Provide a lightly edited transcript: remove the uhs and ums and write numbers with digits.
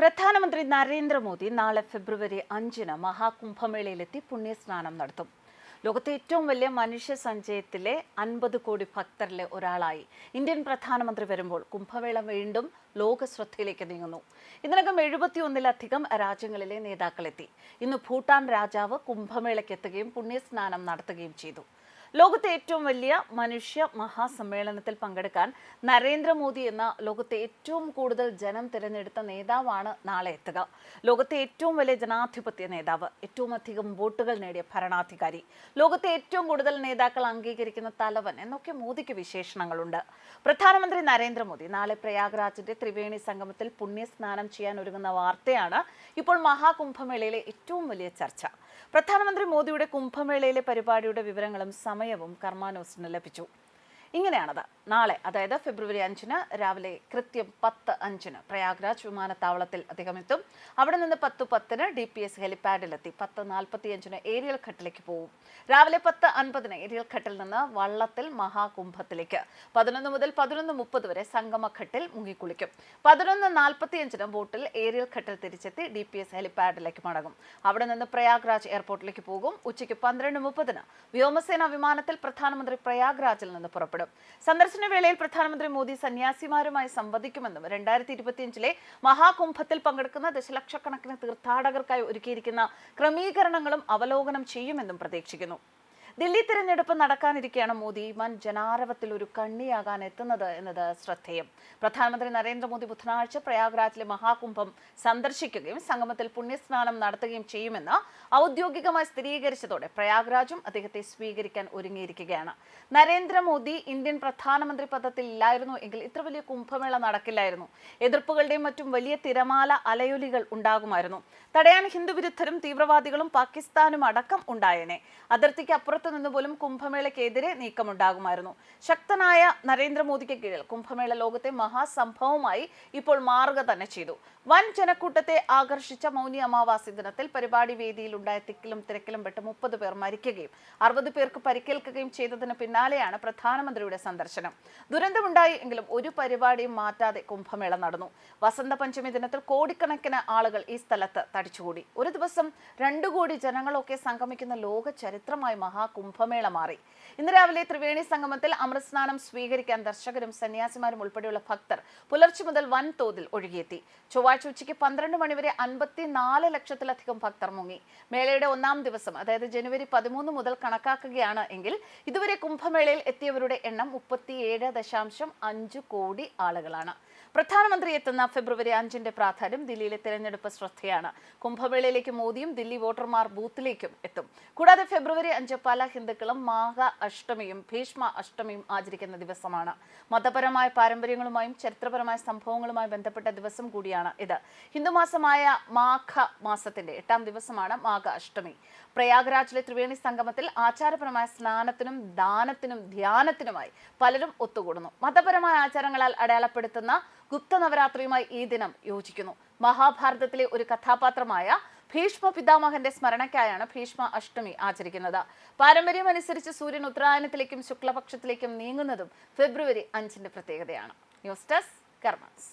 പ്രധാനമന്ത്രി നരേന്ദ്രമോദി നാളെ ഫെബ്രുവരി 5-ന് മഹാകുംഭമേളയിലെത്തി പുണ്യസ്നാനം നടത്തും. ലോകത്തെ ഏറ്റവും വലിയ മനുഷ്യ സഞ്ചയത്തിലെ 50 കോടി ഭക്തരിലെ ഒരാളായി ഇന്ത്യൻ പ്രധാനമന്ത്രി വരുമ്പോൾ കുംഭമേള വീണ്ടും ലോക ശ്രദ്ധയിലേക്ക് നീങ്ങുന്നു. ഇതിനകം 71-ലധികം രാജ്യങ്ങളിലെ നേതാക്കളെത്തി. ഇന്ന് ഭൂട്ടാൻ രാജാവ് കുംഭമേളയ്ക്ക് എത്തുകയും പുണ്യസ്നാനം നടത്തുകയും ചെയ്തു. ലോകത്തെ ഏറ്റവും വലിയ മനുഷ്യ മഹാസമ്മേളനത്തിൽ പങ്കെടുക്കാൻ നരേന്ദ്രമോദി എന്ന ലോകത്തെ ഏറ്റവും കൂടുതൽ ജനം തിരഞ്ഞെടുത്ത നേതാവാണ് നാളെ എത്തുക. ലോകത്തെ ഏറ്റവും വലിയ ജനാധിപത്യ നേതാവ്, ഏറ്റവും അധികം വോട്ടുകൾ നേടിയ ഭരണാധികാരി, ലോകത്തെ ഏറ്റവും കൂടുതൽ നേതാക്കൾ അംഗീകരിക്കുന്ന തലവൻ എന്നൊക്കെ മോദിക്ക് വിശേഷണങ്ങളുണ്ട്. പ്രധാനമന്ത്രി നരേന്ദ്രമോദി നാളെ പ്രയാഗ്രാജിന്റെ ത്രിവേണി സംഗമത്തിൽ പുണ്യസ്നാനം ചെയ്യാൻ ഒരുങ്ങുന്ന വാർത്തയാണ് ഇപ്പോൾ മഹാകുംഭമേളയിലെ ഏറ്റവും വലിയ ചർച്ച. പ്രധാനമന്ത്രി മോദിയുടെ കുംഭമേളയിലെ പരിപാടിയുടെ വിവരങ്ങളും സമയവും കർമാനോസിന് ലഭിച്ചു. ഇങ്ങനെയാണത്. നാളെ, അതായത് ഫെബ്രുവരി 5-ന് രാവിലെ കൃത്യം 10:05-ന് പ്രയാഗ്രാജ് വിമാനത്താവളത്തിൽ അദ്ദേഹം എത്തും. അവിടെ നിന്ന് 10:10-ന് DPS ഹെലിപാഡിലെത്തി 10:45-ന് ഏരിയൽ ഘട്ടിലേക്ക് പോകും. രാവിലെ 10:50-ന് ഏരിയൽ ഘട്ടിൽ നിന്ന് വള്ളത്തിൽ മഹാകുംഭത്തിലേക്ക്, 11 മുതൽ 11:30 വരെ സംഗമഘട്ടിൽ മുങ്ങിക്കുളിക്കും. 11:45-ന് ബോട്ടിൽ ഏരിയൽ ഘട്ടിൽ തിരിച്ചെത്തി DPS ഹെലിപാഡിലേക്ക് മടങ്ങും. അവിടെ നിന്ന് പ്രയാഗ്രാജ് എയർപോർട്ടിലേക്ക് പോകും. ഉച്ചയ്ക്ക് 12:30-ന് വ്യോമസേന വിമാനത്തിൽ പ്രധാനമന്ത്രി പ്രയാഗ്രാജിൽ നിന്ന് പുറപ്പെടും. സന്ദർശന വേളയിൽ പ്രധാനമന്ത്രി മോദി സന്യാസിമാരുമായി സംവദിക്കുമെന്നും 2025-ലെ മഹാകുംഭത്തിൽ പങ്കെടുക്കുന്ന ദശലക്ഷക്കണക്കിന് തീർത്ഥാടകർക്കായി ഒരുക്കിയിരിക്കുന്ന ക്രമീകരണങ്ങളും അവലോകനം ചെയ്യുമെന്നും പ്രതീക്ഷിക്കുന്നു. ദില്ലി തിരഞ്ഞെടുപ്പ് നടക്കാനിരിക്കെയാണ് മോദി വൻ ജനാരവത്തിൽ ഒരു കണ്ണിയാകാൻ എത്തുന്നത് എന്നത് ശ്രദ്ധേയം. പ്രധാനമന്ത്രി നരേന്ദ്രമോദി ബുധനാഴ്ച പ്രയാഗ്രാജിലെ മഹാകുംഭം സന്ദർശിക്കുകയും സംഗമത്തിൽ പുണ്യസ്നാനം നടത്തുകയും ചെയ്യുമെന്ന് ഔദ്യോഗികമായി സ്ഥിരീകരിച്ചതോടെ പ്രയാഗ്രാജും അദ്ദേഹത്തെ സ്വീകരിക്കാൻ ഒരുങ്ങിയിരിക്കുകയാണ്. നരേന്ദ്രമോദി ഇന്ത്യൻ പ്രധാനമന്ത്രി പദത്തിൽ ഇല്ലായിരുന്നു എങ്കിൽ ഇത്ര വലിയ കുംഭമേള നടക്കില്ലായിരുന്നു. എതിർപ്പുകളുടെയും മറ്റും വലിയ തിരമാല അലയൊലികൾ ഉണ്ടാകുമായിരുന്നു. തടയാൻ ഹിന്ദുവിരുദ്ധരും തീവ്രവാദികളും പാകിസ്ഥാനും അടക്കം ഉണ്ടായേനെ. അതിർത്തിക്ക് അപ്പുറത്ത് നിന്ന് പോലും കുംഭമേളയ്ക്കെതിരെ നീക്കമുണ്ടാകുമായിരുന്നു. ശക്തനായ നരേന്ദ്രമോദിക്ക് കീഴിൽ കുംഭമേള ലോകത്തെ മഹാസംഭവമായി ഇപ്പോൾ മാറുക തന്നെ ചെയ്തു. വൻ ജനക്കൂട്ടത്തെ ആകർഷിച്ച മൗനി അമാവാസി ദിനത്തിൽ പരിപാടി വേദിയിൽ ഉണ്ടായ തിക്കിലും തിരക്കിലും പെട്ട് 30 പേർ മരിക്കുകയും 60 പേർക്ക് പരിക്കേൽക്കുകയും ചെയ്തതിന് പിന്നാലെയാണ് പ്രധാനമന്ത്രിയുടെ സന്ദർശനം. ദുരന്തമുണ്ടായി എങ്കിലും ഒരു പരിപാടിയും മാറ്റാതെ കുംഭമേള നടന്നു. വസന്ത പഞ്ചമി ദിനത്തിൽ കോടിക്കണക്കിന് ആളുകൾ ഈ സ്ഥലത്ത് തടിച്ചുകൂടി. ഒരു ദിവസം 2 കോടി ജനങ്ങളൊക്കെ സംഗമിക്കുന്ന ലോക ചരിത്രമായി മഹാകുംഭമേള മാറി. ഇന്ന് രാവിലെ ത്രിവേണി സംഗമത്തിൽ അമൃതസ്നാനം സ്വീകരിക്കാൻ ദർശകരും സന്യാസിമാരും ഉൾപ്പെടെയുള്ള ഭക്തർ പുലർച്ചെ മുതൽ വൻതോതിൽ ഒഴുകിയെത്തി. ചൊവ്വാഴ്ച ഉച്ചയ്ക്ക് 12 മണിവരെ 54 ലക്ഷത്തിലധികം ഭക്തർ മുങ്ങി. മേളയുടെ 1-ാം ദിവസം, അതായത് ജനുവരി 13 മുതൽ കണക്കാക്കുകയാണ് എങ്കിൽ ഇതുവരെ കുംഭമേളയിൽ എത്തിയവരുടെ എണ്ണം 37.5 കോടി ആളുകളാണ്. പ്രധാനമന്ത്രി എത്തുന്ന ഫെബ്രുവരി 5-ന്റെ പ്രാധാന്യം ദില്ലിയിലെ തെരഞ്ഞെടുപ്പ് ശ്രദ്ധയാണ്. കുംഭമേളയിലേക്ക് മോദിയും ദില്ലി വോട്ടർമാർ ബൂത്തിലേക്കും എത്തും. കൂടാതെ ഫെബ്രുവരി 5 പല ഹിന്ദുക്കളും മാഘ അഷ്ടമിയും ഭീഷ്മ അഷ്ടമിയും ആചരിക്കുന്ന ദിവസമാണ്. മതപരമായ പാരമ്പര്യങ്ങളുമായും ചരിത്രപരമായ സംഭവങ്ങളുമായി ബന്ധപ്പെട്ട ദിവസം കൂടിയാണ് ഇത്. ഹിന്ദുമാസമായ മാഘ മാസത്തിന്റെ 8-ാം ദിവസമാണ് മാഘ അഷ്ടമി. പ്രയാഗ്രാജിലെ ത്രിവേണി സംഗമത്തിൽ ആചാരപരമായ സ്നാനത്തിനും ദാനത്തിനും ധ്യാനത്തിനുമായി പലരും ഒത്തുകൂടുന്നു. മതപരമായ ആചാരങ്ങളാൽ അടയാളപ്പെടുത്തുന്ന ഗുപ്ത നവരാത്രിയുമായി ഈ ദിനം യോജിക്കുന്നു. മഹാഭാരതത്തിലെ ഒരു കഥാപാത്രമായ ഭീഷ്മ പിതാമഹന്റെ സ്മരണയ്ക്കായാണ് ഭീഷ്മ അഷ്ടമി ആചരിക്കുന്നത്. പാരമ്പര്യമനുസരിച്ച് സൂര്യൻ ഉത്തരായനത്തിലേക്കും ശുക്ലപക്ഷത്തിലേക്കും നീങ്ങുന്നതും ഫെബ്രുവരി 5-ന്റെ പ്രത്യേകതയാണ്. News desk karmas.